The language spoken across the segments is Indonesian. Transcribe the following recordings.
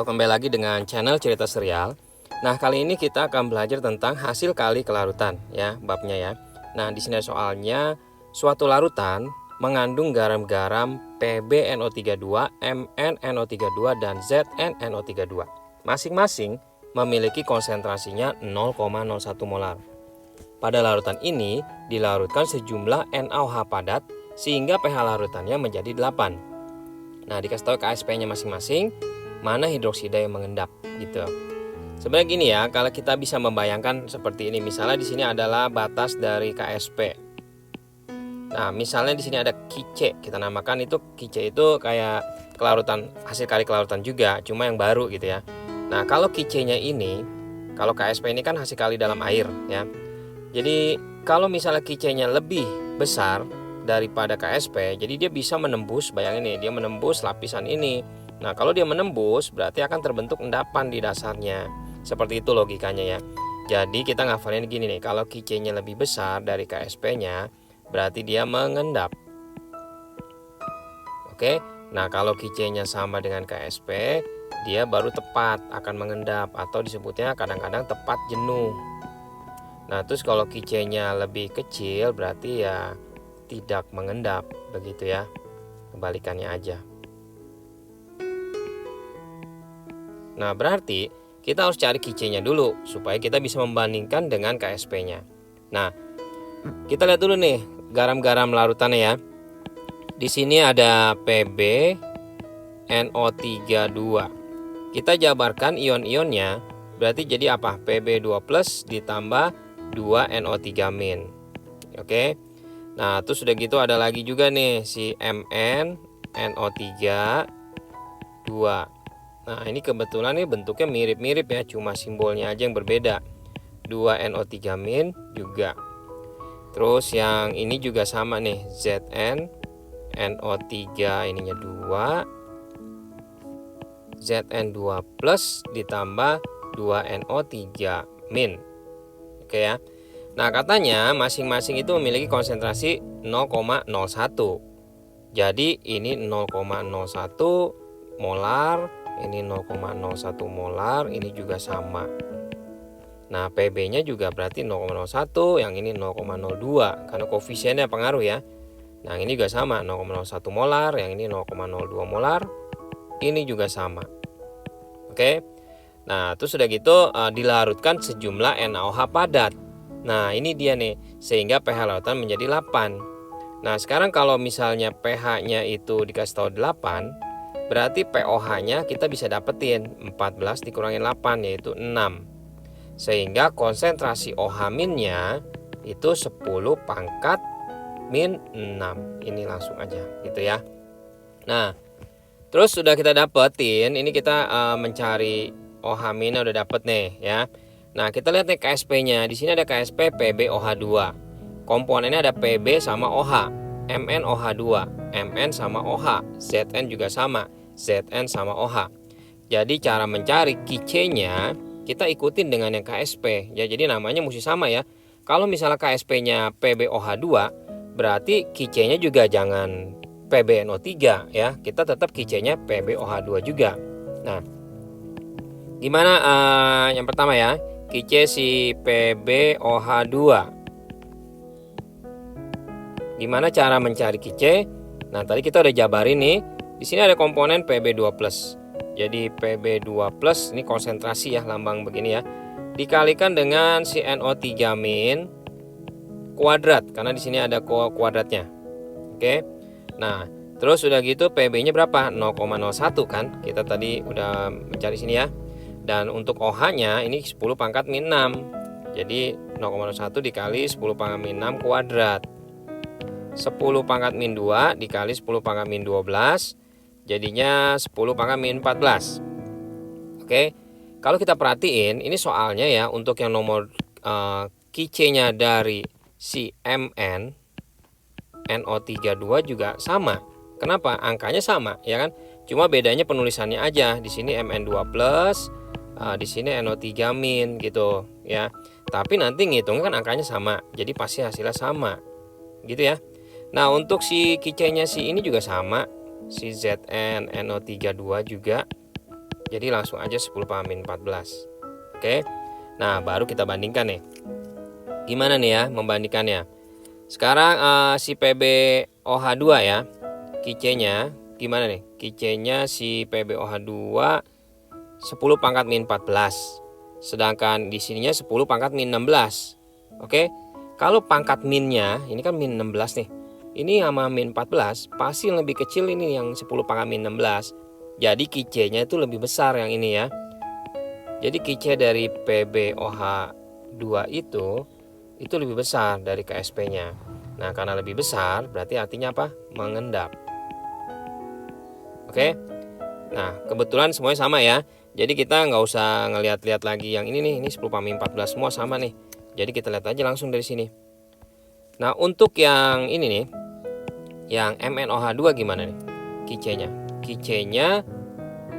kembali lagi dengan channel Cerita Serial. Nah, kali ini kita akan belajar tentang hasil kali kelarutan ya, babnya ya. Nah, di sini soalnya suatu larutan mengandung garam-garam PbNO32, MnNO32 dan ZnNO32. Masing-masing memiliki konsentrasinya 0,01 molar. Pada larutan ini dilarutkan sejumlah NaOH padat sehingga pH larutannya menjadi 8. Nah, dikasih tahu KSP-nya masing-masing, mana hidroksida yang mengendap gitu. Sebenarnya gini ya, kalau kita bisa membayangkan seperti ini, misalnya di sini adalah batas dari KSP. Nah, misalnya di sini ada KC, kita namakan itu KC itu kayak kelarutan, hasil kali kelarutan juga, cuma yang baru gitu ya. Nah, kalau KC-nya ini, kalau KSP ini kan hasil kali dalam air ya. Jadi kalau misalnya KC-nya lebih besar daripada KSP, jadi dia bisa menembus, bayangin nih, dia menembus lapisan ini. Nah, kalau dia menembus berarti akan terbentuk endapan di dasarnya. Seperti itu logikanya ya. Jadi kita ngafalin gini nih, kalau KC-nya lebih besar dari KSP-nya, berarti dia mengendap. Oke. Nah, kalau KC-nya sama dengan KSP, dia baru tepat akan mengendap atau disebutnya kadang-kadang tepat jenuh. Nah, terus kalau KC-nya lebih kecil berarti ya tidak mengendap, begitu ya. Kebalikannya aja. Nah, berarti kita harus cari KC-nya dulu supaya kita bisa membandingkan dengan KSP-nya. Nah, kita lihat dulu nih garam-garam larutannya ya. Di sini ada PbNO32. Kita jabarkan ion-ionnya, berarti jadi apa? Pb2+ ditambah 2NO3-. Oke. Nah, terus sudah gitu ada lagi juga nih si MnNO3 2. Nah, ini kebetulan nih bentuknya mirip-mirip ya, cuma simbolnya aja yang berbeda. 2NO3- juga. Terus yang ini juga sama nih, ZnNO3 ininya 2, Zn2+ ditambah 2NO3-. Oke ya. Nah, katanya masing-masing itu memiliki konsentrasi 0,01. Jadi ini 0,01 molar, ini 0,01 molar, ini juga sama. Nah, PB-nya juga berarti 0,01, yang ini 0,02 karena koefisiennya pengaruh ya. Nah, ini juga sama, 0,01 molar, yang ini 0,02 molar, ini juga sama. Oke. Nah, terus sudah gitu dilarutkan sejumlah NaOH padat. Nah, ini dia nih, sehingga pH larutan menjadi 8. Nah, sekarang kalau misalnya pH-nya itu dikasih tahu 8, berarti pOH-nya kita bisa dapetin 14 dikurangin 8, yaitu 6. Sehingga konsentrasi OH-nya itu 10 pangkat min 6. Ini langsung aja gitu ya. Nah, terus sudah kita dapetin, ini kita mencari OH- udah dapet nih ya. Nah, kita lihat nih KSP-nya. Di sini ada KSP PbOH2. Komponennya ada Pb sama OH, MnOH2, Mn sama OH, Zn juga sama, Zn sama OH. Jadi cara mencari KC-nya kita ikutin dengan yang KSP. Ya, jadi namanya mesti sama ya. Kalau misalnya KSP-nya PbOH2, berarti KC-nya juga jangan PbNO3 ya. Kita tetap KC-nya PbOH2 juga. Nah, gimana yang pertama ya? KC si PbOH2. Gimana cara mencari KC? Nah, tadi kita udah jabarin nih. Di sini ada komponen Pb2+. Jadi Pb2+ ini konsentrasi ya, lambang begini ya. Dikalikan dengan si NO3- kuadrat karena di sini ada kuadratnya. Oke. Nah, terus udah gitu Pb-nya berapa? 0,01 kan? Kita tadi udah mencari sini ya. Dan untuk OH-nya ini 10 pangkat min 6. Jadi 0,01 dikali 10 pangkat min 6 kuadrat. 10 pangkat min 2 dikali 10 pangkat min 12. Jadinya 10 pangkat min 14. Oke. Kalau kita perhatiin, ini soalnya ya, untuk yang nomor KC-nya dari si Mn NO32 juga sama. Kenapa? Angkanya sama ya kan? Cuma bedanya penulisannya aja. Di sini Mn2+, di sini NO3- gitu ya. Tapi nanti ngitungnya kan angkanya sama, jadi pasti hasilnya sama gitu ya. Nah, untuk si KC-nya si ini juga sama, si ZnNO32 juga Jadi langsung aja 10 pangkat min 14. Oke. Nah, baru kita bandingkan nih. Gimana nih ya membandingkannya? Sekarang si PbOH2 ya. Kic-nya gimana nih? Kic-nya si PbOH2 10 pangkat min 14. Sedangkan di sininya 10 pangkat min 16. Oke. Kalau pangkat minnya, ini kan min 16 nih. Ini sama min 14 pasti lebih kecil ini yang 10 pangkat min 16. Jadi Kic-nya itu lebih besar yang ini ya. Jadi Kic dari PbOH2 itu lebih besar dari KSP-nya. Nah, karena lebih besar berarti artinya apa? Mengendap. Oke. Nah, kebetulan semuanya sama ya. Jadi kita nggak usah ngelihat-lihat lagi yang ini nih. Ini 10 pangkat min 14 semua sama nih. Jadi kita lihat aja langsung dari sini. Nah, untuk yang ini nih, yang MnOH2 gimana nih? Kic-nya. Kic-nya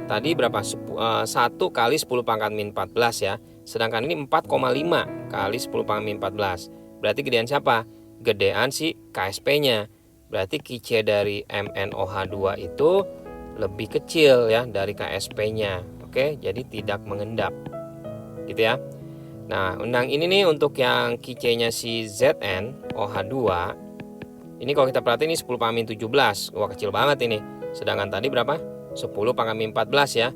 tadi berapa? 1 kali 10 pangkat min 14 ya. Sedangkan ini 4,5 kali 10 pangkat min 14. Berarti gedean siapa? Gedean si KSP-nya. Berarti Kic dari MnOH2 itu lebih kecil ya dari KSP-nya. Oke, jadi tidak mengendap. Gitu ya. Nah, ini nih untuk yang Kic-nya si ZnOH2. Ini kalau kita perhatiin ini 10 pangkat min 17. Wah, kecil banget ini. Sedangkan tadi berapa? 10 pangkat min 14 ya.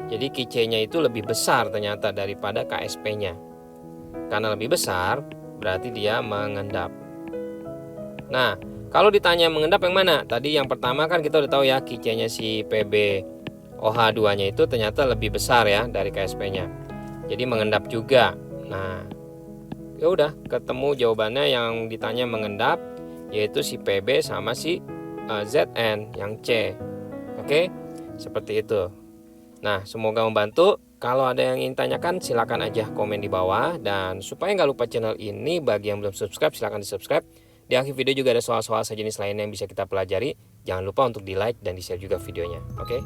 Jadi Kic-nya itu lebih besar ternyata daripada KSP-nya. Karena lebih besar, berarti dia mengendap. Nah, kalau ditanya mengendap yang mana? Tadi yang pertama kan kita udah tahu ya, Kic-nya si PbOH2-nya itu ternyata lebih besar ya dari KSP-nya. Jadi mengendap juga. Nah, ya udah ketemu jawabannya yang ditanya mengendap, yaitu si Pb sama si Zn yang C. Oke, seperti itu. Nah, semoga membantu. Kalau ada yang ingin tanyakan silakan aja komen di bawah. Dan supaya nggak lupa channel ini, bagi yang belum subscribe silakan di subscribe. Di akhir video juga ada soal-soal sejenis lainnya yang bisa kita pelajari. Jangan lupa untuk di like dan di share juga videonya. Oke.